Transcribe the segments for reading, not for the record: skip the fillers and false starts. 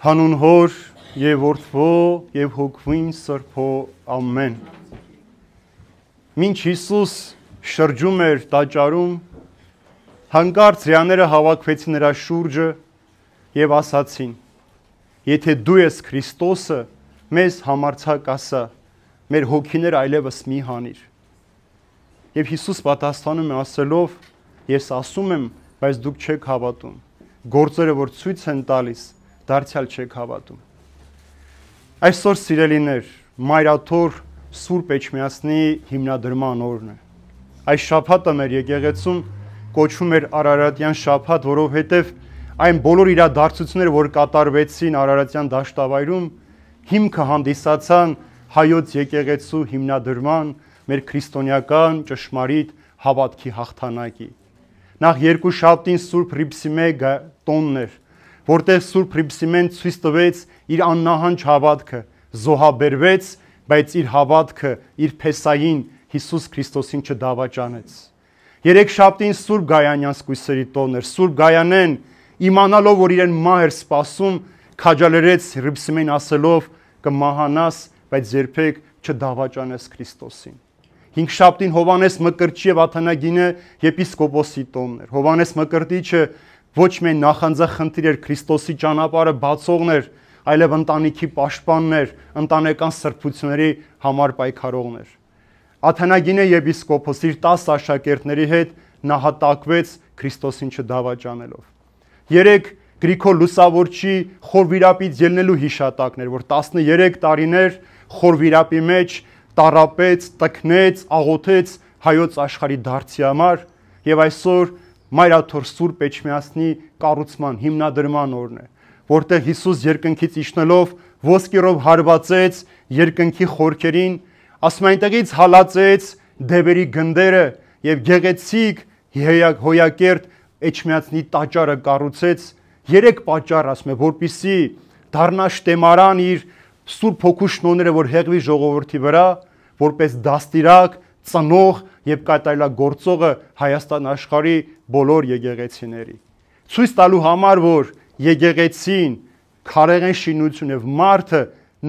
Հանուն Հոր եւ Որդվո եւ Հոգվին Սրբո ամեն։ Մինչ Հիսուս շրջում էր տաճարում, հանկարծ հրեաները հավաքվեցին նրա շուրջը եւ ասացին. Եթե դու ես Քրիստոսը, մեզ համարձակ ասա, մեր հոգիները այլևս մի հանիր։ Եվ Հիսուս պատասխանում է ասելով. Ես ասում եմ, բայց դուք չեք հավատում։ Գործերը, որ ցույց են տալիս, դարձյալ չեք հավատում։ Այսօր սիրելիներ, Մայրաթոր Սուրբ Էջմիածնի հիմնադրման օրն է։ Այս շաբաթը մեր եկեղեցում կոչվում էր Արարատյան շաբաթ, որովհետև այն բոլոր իրադարձությունները, որ կատարվեցին Արարատյան դաշտավայրում, հիմքը հանդիսացան հայոց եկեղեցու հիմնադրման, մեր քրիստոնեական ճշմարիտ հավատքի հաղթանակի։ Նախ երկուշաբթին Սուրբ Հռիփսիմե տոնն էր, որտեղ Սուրբ Հռիփսիմեն ցույց տվեց իր աննահանջ հավատքը, զոհաբերվեց, բայց իր հավատքը, իր փեսային Հիսուս Քրիստոսին չդավաճանեց։ Երեքշաբթին Սուրբ Գայանյան սկույսերի տոնն էր, Սուրբ Գայանեն իմանալով, որ իրեն մահ էր սպասում, քաջալերեց Հռիփսիմեն ասելով. կմահանաս, բայց երբեք չդավաճանես Քրիստոսին։ Հինգշաբթին Հովհաննես Մկրտչի եւ Աթանագինը եպիսկոպոսի տոնն էր։ Հովհաննես Մկրտիչը ոչ միայն նախանձախնդիր էր Քրիստոսի ճանապարհը բացողն էր, այլև ընտանիքի պաշտպանն էր, ընտանեկան սրբությունների համար պայքարողն էր։ Աթանագինը եպիսկոպոս իր 10 աշակերտների հետ նահատակվեց Քրիստոսին չդավաճանելով։ 3 Գրիգոր Լուսավորչի խորվիրապից ելնելու հիշատակներ, որ 13 տարիներ խորվիրապի մեջ տարապեց, տքնեց, աղոթեց հայոց աշխարհի դարձի համար եւ այսօր Մայրաթոր Սուրբ Էջմիածնի կառուցման հիմնադրման օրն է, որտեղ Հիսուս երկնքից իջնելով ոսկերով հարվածեց երկնքի խորքերին, ասում այնտեղից հալածեց դևերի գնդերը եւ գեղեցիկ հոյակերտ Էջմիածնի տաճարը կառուցեց 3 պատճառ, ասում է, որպիսի դառնա շտեմարան իր Սուրբ Հոգու շնորհները, որ հեղվի ժողովրդի վրա, որպես դաստիրակ, ծնող եւ կատարելագործողը Հայաստան աշխարհի բոլոր եկեղեցիների։ Ցույց տալու համար, որ եկեղեցին, քարեղեն շինություն եւ մարդը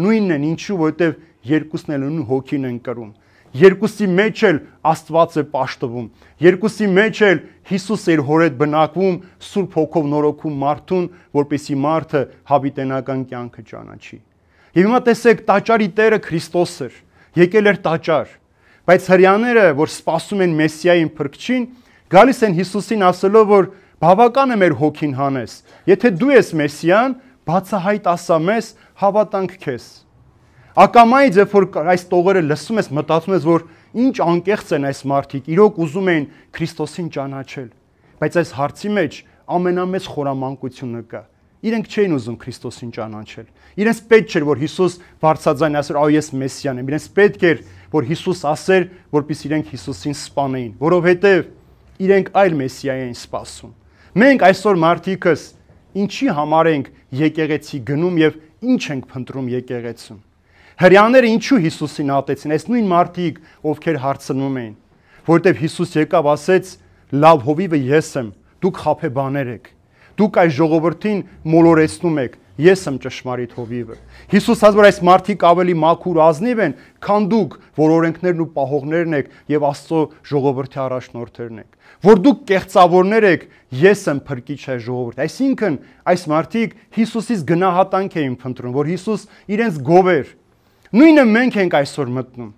նույնն են, ինչու, որտեւ երկուսն էլ նույն հոգին են կրում։ Երկուսի մեջ էլ Աստված է պաշտվում։ Երկուսի մեջ էլ Հիսուս է իր հոր հետ բնակվում, Սուրբ Հոգով նորոգում մարդուն, որպեսզի մարդը հավիտենական կյանքը ճանաչի։ Եվ հիմա տեսեք, տաճարի Տերը Քրիստոս էր, եկել էր տաճար, բայց հրեաները, որ սպասում են Մեսիային Փրկչին, գալիս են Հիսուսին ասելով, որ բավական է մեր հոգին հանես։ Եթե դու ես Մեսիան, բացահայտ ասա մեզ, հավատանք քեզ։ Ակամայից, երբ որ այս տողերը լսում ես, մտածում ես, որ ինչ անկեղծ են այս մարդիկ, իրոք ուզում են Քրիստոսին ճանաչել, բայց այս հարցի մեջ ամենամեծ խորամանկությունը կա։ Իրենք չէին ուզում Քրիստոսին ճանաչել։ Իրենց պետք չէր, որ Հիսուս բարձրաձայն ասեր, այ ես Մեսիան եմ։ Իրենց պետք էր, որ Հիսուս ասեր, որպեսզի իրենք Հիսուսին սպանեին, որովհետև իրենք այլ Մեսիա էին սպասում։ Մենք այսօր մարդիկս ինչի համար ենք եկեղեցի գնում եւ ինչ ենք փնտրում եկեղեցում։ Հրեաները ինչու Հիսուսին ատեցին, այս նույն մարդիկ, ովքեր հարցնում էին, որովհետև Հիսուս եկավ ասեց. լավ հովիվը ես եմ, դուք խաբեբաներ եք, դուք այս ժողովրդին մոլորեցնում եք, ես եմ ճշմարիտ հովիվը։ Հիսուս ասաց, որ այս մարդիկ ավելի մաքուր ազնիվ են, քան դուք, որ օրենքներն ու պահողներն եք եւ Աստծո ժողովրդի առաջնորդներն եք, որ դուք կեղծավորներ եք, ես եմ փրկիչ այս ժողովրդի։ Այսինքն այս մարդիկ Հիսուսից գնահատանք էին փնտրում, որ Հիսուս իրենց գովեր։ Նույնը մենք ենք այսօր մտնում։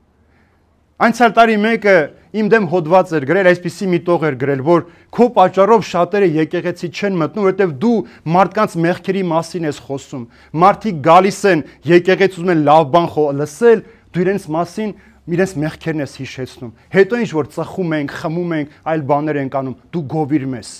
Անցյալ տարի մեկը իմ դեմ հոդված էր գրել, այսպիսի մի տող էր գրել, որ քո պատճառով շատերը եկեղեցի չեն մտնում, որովհետև դու մարդկանց մեղքերի մասին ես խոսում։ Մարդիկ գալիս են եկեղեցի, ուզում են լավ բան լսել, դու իրենց մասին իրենց մեղքերն ես հիշեցնում։ Հետո ինչ որ ծխում ենք, խմում ենք, այլ բաներ ենք անում, դու գովիր մեզ։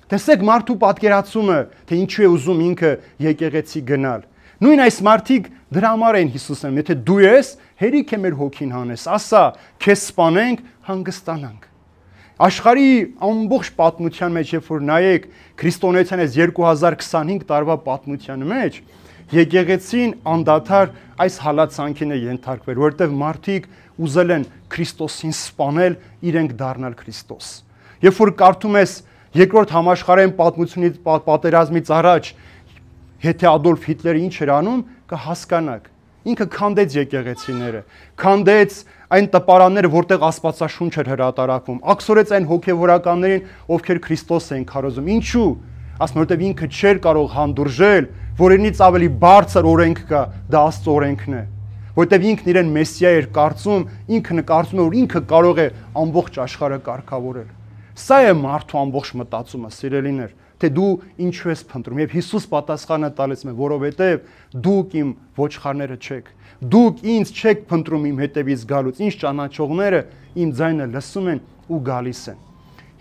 Տեսեք մարդու պատկերացումը, թե ինչու է ուզում ինքը եկեղեցի գնալ։ Նույն այս մարդիկ դրա համար են Հիսուսին, եթե դու ես, հերիք է մեր հոգին հանես, ասա, քեզ սպանենք, հանգստանանք։ Աշխարհի ամբողջ պատմության մեջ, երբ որ նայեք քրիստոնեության այս 2025 տարվա պատմության մեջ, եկեղեցին անդադար այս հալածանքին է ենթարկվել, որովհետև մարդիկ ուզել են Քրիստոսին սպանել, իրենք դառնալ Քրիստոս։ Երբ որ կարդում ես երկրորդ համաշխարհային պատմությունից պատերազմից առաջ Եթե Ադոլֆ Հիտլերը ինչ էր անում, կհասկանաք։ Ինքը քանդեց եկեղեցիները, քանդեց այն տպարանները, որտեղ Աստվածաշունչ էր հրատարակվում, աքսորեց այն հոգևորականներին, ովքեր Քրիստոս էին քարոզում։ Ինչու՞։ Ասում որտեղ ինքը չէր կարող հանդուրժել, որ իրենից ավելի բարձր օրենք կա, դա Աստծո օրենքն է։ Որտեղ ինքն իրեն Մեսիա էր կարծում, ինքը կարծում էր, որ ինքը կարող է ամբողջ աշխարհը կարգավորել։ Սա է մարդու ամբողջ մտածումը, սիրելիներ, թե դու ինչու ես փնտրում։ Եվ Հիսուս պատասխանը տալիս է, որովհետև դուք իմ ոչխարները չեք։ Դուք ինձ չեք փնտրում իմ հետևից գալուց, ինձ ճանաչողները իմ ձայնը լսում են ու գալիս են։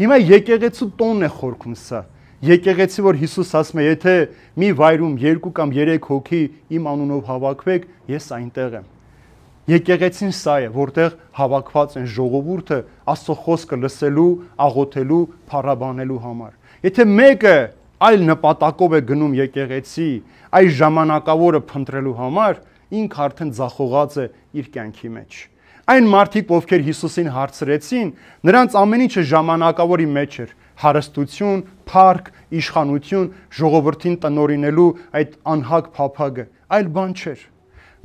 Հիմա եկեղեցու տոնն է խորքում սա։ Եկեղեցի, որ Հիսուս ասում է, եթե մի վայրում 2 կամ 3 հոգի իմ անունով հավաքվեք, ես այնտեղ եմ։ Եկեղեցին սա է, որտեղ հավաքված են ժողովուրդը Աստծո խոսքը լսելու, աղոթելու, փառաբանելու համար։ Եթե մեկը այլ նպատակով է գնում եկեղեցի, այս ժամանակավորը փնտրելու համար, ինքը արդեն ձախողած է իր կյանքի մեջ։ Այն մարդիկ, ովքեր Հիսուսին հարցրեցին, նրանց ամեն ինչը ժամանակավորի մեջ էր՝ հարստություն, փառք, իշխանություն, ժողովրդին տնօրինելու այդ անհագ փափագը, այլ բան չէր։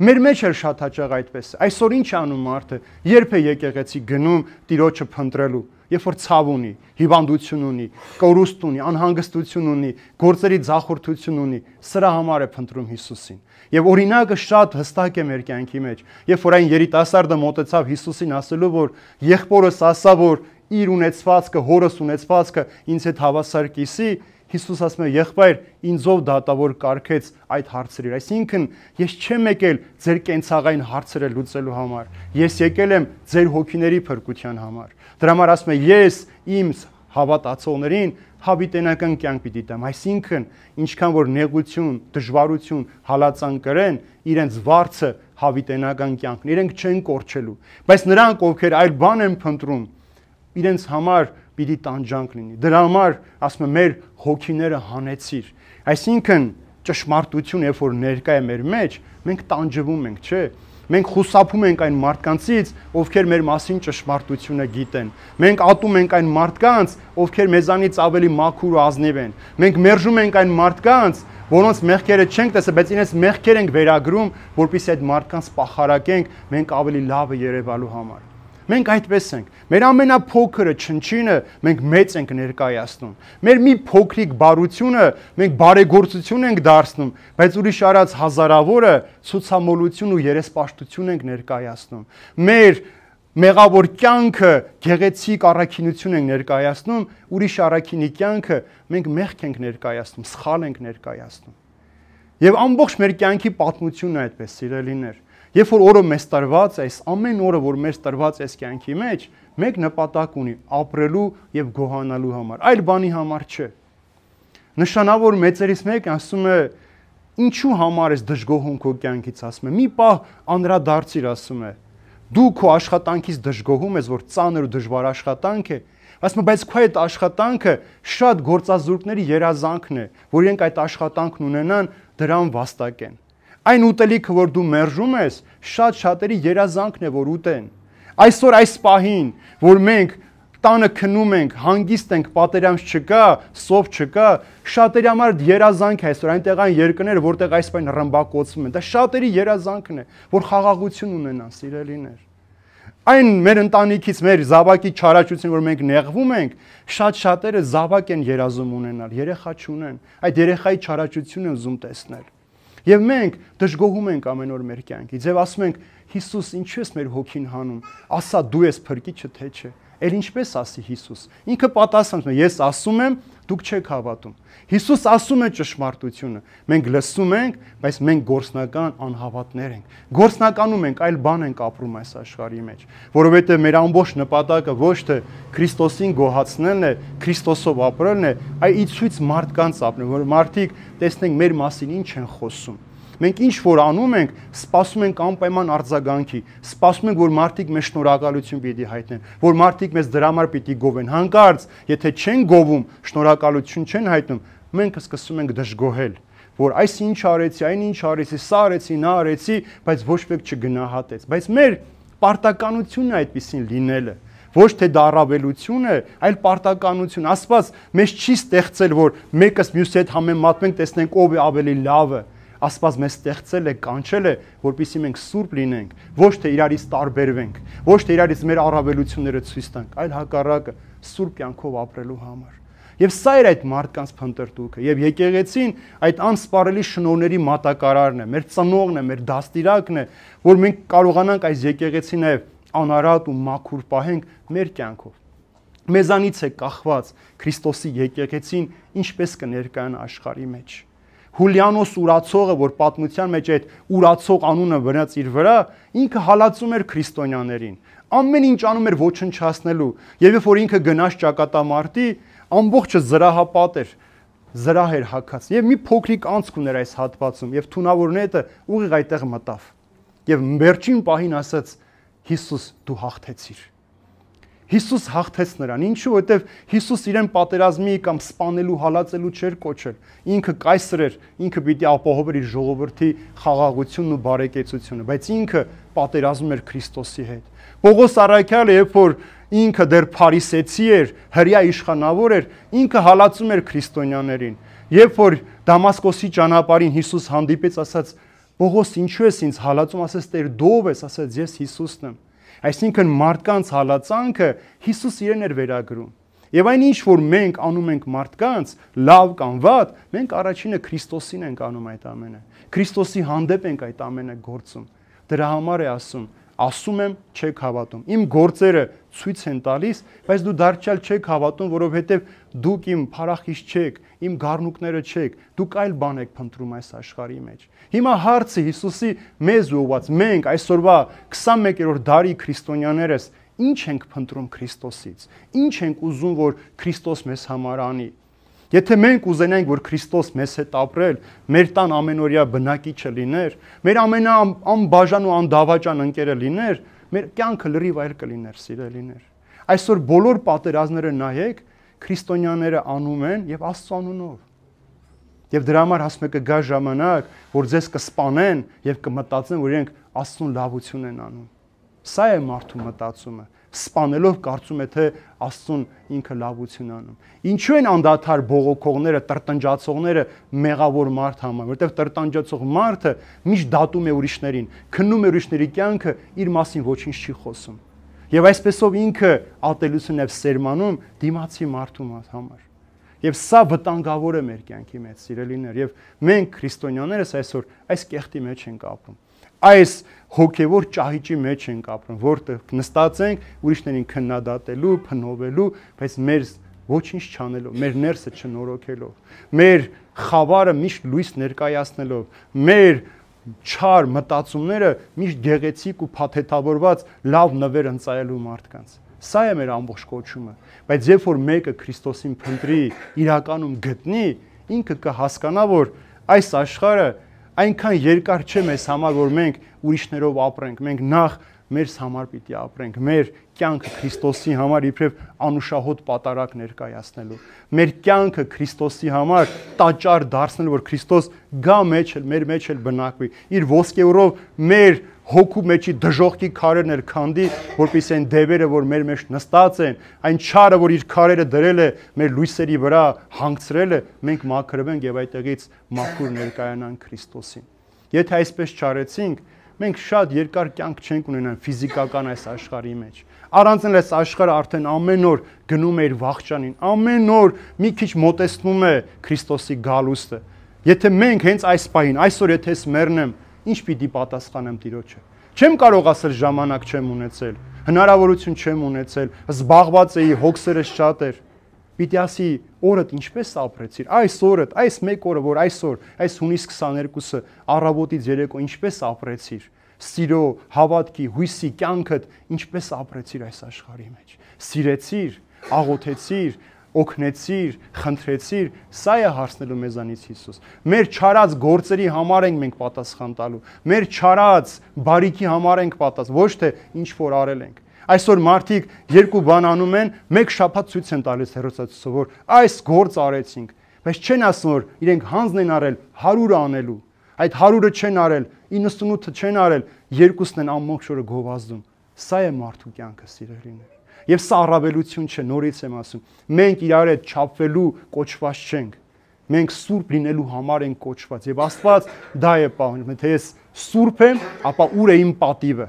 Մեր մեջ էլ շատ հաճախ այդպես է։ Այսօր ինչ անում մարդը, երբ է եկեղեցի գնում Տիրոջը փնտրելու, երբ որ ցավ ունի, հիվանդություն ունի, կորուստ ունի, անհանգստություն ունի, գործերի ձախորդություն ունի, սրա համար է փնտրում Հիսուսին։ Եվ օրինակը շատ հստակ է մեր կյանքի մեջ։ Երբ որ այն երիտասարդը մոտեցավ Հիսուսին ասելու, որ եղբորս ասա, որ իր ունեցվածքը, հորս ունեցվածքը ինձ հետ հավասար կիսի, Հիսուս ասում է, եղբայր, ինձով դատավոր կարգեց այդ հարցերը։ Այսինքն, ես չեմ եկել ձեր կենցաղային հարցերը լուծելու համար, ես եկել եմ ձեր հոգիների փրկության համար։ Դրա համար ասում է, ես իմ հավատացողներին հավիտենական կյանք պիտի տամ։ Այսինքն, ինչքան որ նեղություն, դժվարություն, հալածան կրեն, իրենց վարձը հավիտենական կյանքն, իրենք չեն կորչելու։ Բայց նրանք, ովքեր այլ բան են փնտրում, իրենց համար պիտի տանջանք լինի։ Դրա համար ասում եմ, մեր հոգիները հանեցիր։ Այսինքն ճշմարտություն, երբ որ ներկա է մեր մեջ, մենք տանջվում ենք, չէ՞։ Մենք խուսափում ենք այն մարդկանցից, ովքեր մեր մասին ճշմարտությունը գիտեն։ Մենք ատում ենք այն մարդկանց, ովքեր մեզանից ավելի մաքուր ու ազնիվ են։ Մենք մերժում ենք այն մարդկանց, որոնց մեղքերը չենք տեսել, բայց իրենց մեղքեր ենք վերագրում, որպեսզի այդ մարդկանց պախարակենք մենք ավելի լավը երևալու համար։ Մենք այդպես ենք։ Մեր ամենափոքրը չնչինը մենք մեծ ենք ներկայացնում։ Մեր մի փոքրիկ բարությունը մենք բարեգործություն ենք դարձնում, բայց ուրիշ արած հազարավորը ցուցամոլություն ու երեսպաշտություն ենք ներկայացնում։ Մեր մեղավոր կյանքը գեղեցիկ առաքինություն ենք ներկայացնում, ուրիշ առաքինի կյանքը մենք մեղք ենք ներկայացնում, սխալ ենք ներկայացնում։ Եվ ամբողջ մեր կյանքի պատմությունն է այդպես, սիրելիներ։ Երբ որ օրը մեզ տրված է, այս ամեն օրը, որ մեզ տրված է այս կյանքի մեջ, մեկ նպատակ ունի՝ ապրելու եւ գոհանալու համար, այլ բանի համար չէ։ Նշանավոր մեծերից մեկը ասում է, ինչու համար ես դժգոհում քո կյանքից, ասում է, մի պահ անդրադարձիր, ասում է, դու քո աշխատանքից դժգոհում ես, որ ծանր ու դժվար աշխատանք է, ասում է, բայց քո այդ աշխատանքը շատ գործազուրկների երազանքն է, որ իրենք այդ աշխատանքն ունենան, դրան վաստակեն։ Այն ուտելիքը, որ դու մերժում ես, շատ շատերի երազանքն է, որ ուտեն։ Այսօր այս պահին, որ մենք տանը քնում ենք, հանգիստ ենք, պատերազմ չկա, սով չկա, շատերի համար երազանք է այսօր, այնտեղ այն երկրները, որտեղ այս պահին ռմբակոծվում են, դա շատերի երազանքն է, որ խաղաղություն ունենան, սիրելիներ։ Այն մեր ընտանիքից, մեր զավակի չարաճություն, որ մենք նեղվում ենք, շատ-շատերը զավակ են երազում ունենալ, երեխա չունեն, այդ երեխայի չարաճությունն են ուզում տեսնել։ Եվ մենք դժգոհում ենք ամեն օր մեր կյանքից եւ ասում ենք Հիսուս, ինչու ես մեր հոգին հանում, ասա դու ես փրկիչը թե չէ։ Էլ ինչպես ասի Հիսուս։ Ինքը պատասխանում է, ես ասում եմ, դուք չեք հավատում։ Հիսուս ասում է ճշմարտությունը։ Մենք լսում ենք, բայց մենք գործնական անհավատներ ենք։ Գործնականում ենք, այլ բան ենք ապրում այս աշխարհի մեջ, որովհետեւ մեր ամբողջ նպատակը ոչ թե Քրիստոսին գոհացնելն է, Քրիստոսով ապրելն է, այլ ի ցույց մարդկանց ապրել, որ մարդիկ տեսնենք մեր մասին ինչ են խոսում։ Մենք ինչ որ անում ենք, սպասում ենք անպայման արձագանքի, սպասում ենք, որ մարդիկ մեզ շնորհակալություն պիտի հայտնեն, որ մարդիկ մեզ դրա համար պիտի գովեն։ Հանկարծ, եթե չեն գովում, շնորհակալություն չեն հայտնում, մենք սկսում ենք դժգոհել, որ այս ինչ արեցի, այն ինչ արեցի, սա արեցի, նա արեցի, բայց ոչ մեկ չգնահատեց։ Բայց մեր պարտականությունն է այդպեսին լինելը, Ոչ թե դա առավելություն է, այլ պարտականություն։ Աստված մեզ չի ստեղծել, որ մեկս մյուսի հետ համեմատվենք, տեսնենք ով է ավելի լավը։ Աստված մեզ ստեղծել է, կանչել է, որպեսզի մենք սուրբ լինենք, ոչ թե իրարից տարբերվենք, ոչ թե իրարից մեր առավելությունները ցույց տանք, այլ հակառակը սուրբ կյանքով ապրելու համար։ Եվ սա էր այդ մարդկանց փնտրտուքը, եւ եկեղեցին այդ անսպառելի շնորհների մատակարարն է, մեր ծնողն է, մեր դաստիարակն է, որ մենք կարողանանք այս եկեղեցին նաեւ անարատ ու մաքուր պահենք մեր կյանքով։ Մեզանից է կախված Քրիստոսի եկեղեցին ինչպես կներկայանա աշխարհի մեջ։ Հուլիանոս ուրացողը, որ պատմության մեջ այդ ուրացող անունը վրաց իր վրա, ինքը հալածում էր քրիստոնյաներին։ Ամեն ինչ անում էր ոչնչացնելու, եւ երբ որ ինքը գնաց ճակատամարտի, ամբողջը զրահապատ էր, զրահ էր հագած, եւ մի փոքրիկ անցք ուներ այս հատվածում, եւ թունավորնետը ուղիղ այդտեղ մտավ։ Եվ վերջին պահին ասաց. Հիսուս, դու հաղթեցիր։ Հիսուս հաղթեց նրան, ինչու, որովհետև Հիսուս իրեն պատերազմի կամ սպանելու, հալածելու չէր կոչել։ Ինքը կայսր էր, ինքը պիտի ապահովեր իր ժողովրդի խաղաղությունն ու բարեկեցությունը, բայց ինքը պատերազմում էր Քրիստոսի հետ։ Պողոս առաքյալը, երբ որ ինքը դեռ փարիսեցի էր, հրյա իշխանավոր էր, ինքը հալածում էր քրիստոնյաներին։ Երբ որ Դամասկոսի ճանապարհին Հիսուս հանդիպեց, ասաց. Պողոս, ինչու ես ինձ հալածում, ասաց. Տեր, դու ով ես, ասաց. Ես Հիսուսն եմ։ Այսինքն մարդկանց հալածանքը Հիսուս իրեն էր վերագրում։ Եվ այն ինչ որ մենք անում ենք մարդկանց, լավ կամ վատ, մենք առաջինը Քրիստոսին ենք անում այդ ամենը։ Քրիստոսի հանդեպ ենք այդ ամենը գործում։ Դրա համար է ասում եմ, չեք հավատում։ Իմ գործերը ցույց են տալիս, բայց դու դարձյալ չեք հավատում, որովհետև դուք իմ փառախիչ չեք, իմ գառնուկները չեք, դուք այլ բան եք փնտրում այս աշխարհի մեջ։ Հիմա հարցը Հիսուսի մեզ ուղված, մենք այսօրվա 21-րդ դարի քրիստոնյաներս ինչ ենք փնտրում Քրիստոսից։ Ինչ ենք ուզում, որ Քրիստոս մեզ համար անի։ Եթե մենք ուզենայինք, որ Քրիստոս մեզ հետ ապրել, մեր տան ամենօրյա բնակիչը լիներ, մեր ամենաանբաժան ու անդավաճան ընկերը լիներ, մեր կյանքը լրիվ այլ կլիներ, սիրելիներ։ Այսօր բոլոր պատերազմները նայեք, քրիստոնյաները անում են եւ Աստծո անունով։ Եվ դրա համար ասում է կգա ժամանակ, որ ձեզ կսպանեն եւ կմտածեն, որ իրենք Աստծուն լավություն են անում։ Սա է մարդու մտածումը։ Սպանելով կարծում է թե Աստծուն ինքը լավություն անում։ Ինչու են անդադար բողոքողները, տրտնջացողները մեղավոր մարդ համար, որտեղ տրտնջացող մարդը միշտ դատում է ուրիշներին, քննում է ուրիշների կյանքը, իր մասին ոչինչ չի խոսում։ Եվ այսպեսով ինքը ատելություն է սերմանում դիմացի մարդու համար։ Եվ սա վտանգավոր է մեր կյանքի մեջ, սիրելիներ, եւ մենք քրիստոնյաներս այսօր այս կեղտի մեջ ենք ապրում։ Այս հոգևոր ճահիճի մեջ ենք ապրում, որտեղ նստած ենք ուրիշներին քննադատելու, փնովելու, բայց մեր ոչինչ չանելով, մեր ներսը չնորոգելով, մեր խավարը միշտ լույս ներկայացնելով, մեր չար մտածումները միշտ գեղեցիկ ու փաթեթավորված լավ նվեր ընծայելու մարդկանց։ Սա է մեր ամբողջ կոչումը, բայց երբ որ մեկը Քրիստոսին փնտրի, իրականում գտնի, ինքը կհասկանա, որ այս աշխարհը այնքան երկար չէ մեզ համար, որ մենք ուրիշներով ապրենք, մենք նախ մեր համար պիտի ապրենք, մեր կյանքը Քրիստոսի համար իբրև անուշահոտ պատարակ ներկայացնելու, մեր կյանքը Քրիստոսի համար տաճար դարձնելու, որ Քրիստոս գա մեր մեջ էլ բնակվի, իր ոսկեորով մեր հոգու մեջի դժոխքի քարերն էլ քանդի, որպեսզի այն դևերը, որ մեր մեջ նստած են, այն չարը, որ իր քարերը դրել է մեր լույսերի վրա, հանգցրել է, մենք մաքրվենք եւ այդտեղից մաքուր ներկայանանք Քրիստոսին։ Եթե այսպես չարեցինք, մենք շատ երկար կյանք չենք ունենան ֆիզիկական այս աշխարհի մեջ։ Առանց այս աշխարհը արդեն ամեն օր գնում է իր վախճանին, ամեն օր մի քիչ մոտեցնում է Քրիստոսի գալուստը։ Եթե մենք հենց այս պահին, այսօր եթե ես մեռնեմ, ինչ պիտի պատասխանեմ Տիրոջը։ Չեմ կարող ասել ժամանակ չեմ ունեցել, հնարավորություն չեմ ունեցել, զբաղված էի, հոգսերս շատ էր։ Պիտի ասի օրդ ինչպես ապրեցիր, այս օրդ, այս մեկ օրը, որ այսօր, այս հունիս 22-ը առավոտից երեկո ինչպես ապրեցիր, սիրո, հավատքի, հույսի կյանքդ ինչպես ապրեցիր այս աշխարհի մեջ։ Սիրեցիր, աղոթեցիր, օգնեցիր, խնդրեցիր, սա է հարցնելու մեզանից Հիսուս։ Մեր չարած գործերի համար ենք մենք պատասխան տալու, մեր չարած բարիքի համար ենք պատասխան, ոչ թե ինչ որ արել ենք։ Այսօր մարդիկ երկու բան անում են, մեկ շաբաթ ցույց են տալիս հեռուստացույցով, որ այս գործ արեցինք, բայց չեն ասում, որ իրենք հանձն են արել 100-ը անելու։ Այդ 100-ը չեն արել, 98-ը չեն արել, երկուսն են ամբողջ օրը գովազդում։ Սա է մարդու կյանքը, սիրելիներ։ Եվ սա առավելություն չէ, նորից եմ ասում։ Մենք իրար հետ չափվելու կոչված չենք։ Մենք սուրբ լինելու համար ենք կոչված։ Եվ Աստված դա է պահանջում, թե ես սուրբ եմ, ապա ուր է իմ պատիվը։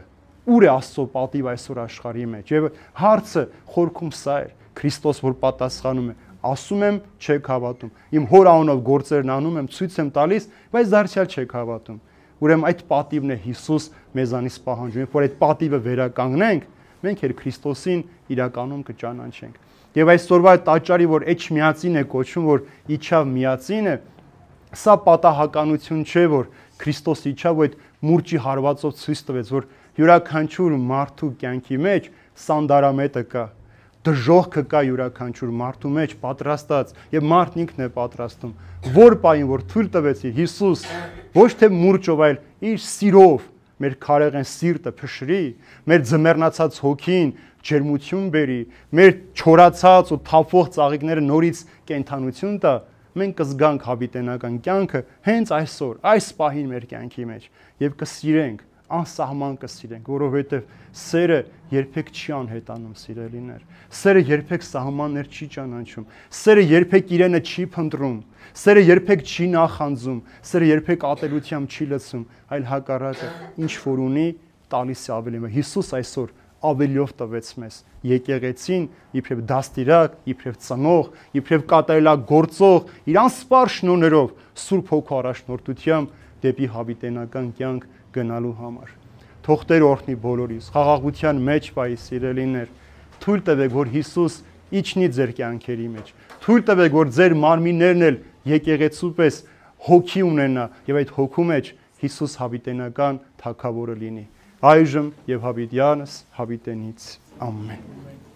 Ուր է Աստծո պատիվը այսօր աշխարհի մեջ։ Եվ հարցը խորքում սա էր։ Քրիստոս որ պատասխանում է, ասում եմ, չեք հավատում։ Իմ հոր անունով գործերն անում եմ, ցույց եմ տալիս, բայց դարձյալ չեք հավատում։ Ուրեմն այդ պատիվն է Հիսուս մեզանից պահանջում, որ այդ պատիվը վերականգնենք, մենք էլ Քրիստոսին իրականում կճանաչենք։ Եվ այսօրվա այդ տաճարի, որ Էջմիածին է կոչվում, որ իջավ միածին է, սա պատահականություն չէ, որ Քրիստոս իջավ ու այդ մուրճի հարվածով ցույց տվեց, որ յուրաքանչյուր մարդու կյանքի մեջ սանդարամետը կա, դժոխքը կա յուրաքանչյուր մարդու մեջ պատրաստած, եւ մարդն ինքն է պատրաստում, որ պահին որ թույլ տվեցի Հիսուս ոչ թե մուրճով, այլ իր սիրով մեր քարեղեն սիրտը փշրի, մեր ձմեռնացած հոգին ջերմություն բերի, մեր չորացած ու թափվող ծաղիկները նորից կենթանություն տա, մենք կզգանք հավիտենական կյանքը հենց այսօր, այս պահին մեր կյանքի մեջ եւ կսիրենք, անսահման կսիրենք, որովհետեւ սերը երբեք չի անհետանում, սիրելիներ։ Սերը երբեք սահմաններ չի ճանաչում, սերը երբեք իրենը չի փնտրում, սերը երբեք չի նախանձում, սերը երբեք ատելությամբ չի լցում, այլ հակառակը, ինչ որ ունի, տալիս է ավելի։ Հիսուս այսօր ավելիով տվեց մեզ եկեղեցին, իբրև դաստիարակ, իբրև ծնող, իբրև կատարելագործող, իր անսպար շնորհներով Սուրբ Հոգու առաջնորդությամբ դեպի հավիտենական կյանք գնալու համար։ Թող Տեր օրհնի բոլորիս, խաղաղության մեջ պահի, սիրելիներ, թույլ տվեք, որ Հիսուս իջնի ձեր կյանքերի մեջ, թույլ տվեք, որ ձեր մարմիններն էլ եկեղեցու պես հոգի ունենա եւ այդ հոգու մեջ Հիսուս հավիտենական թագավորը լինի։ Այժմ եւ հավիտյանս հավիտենից ամեն։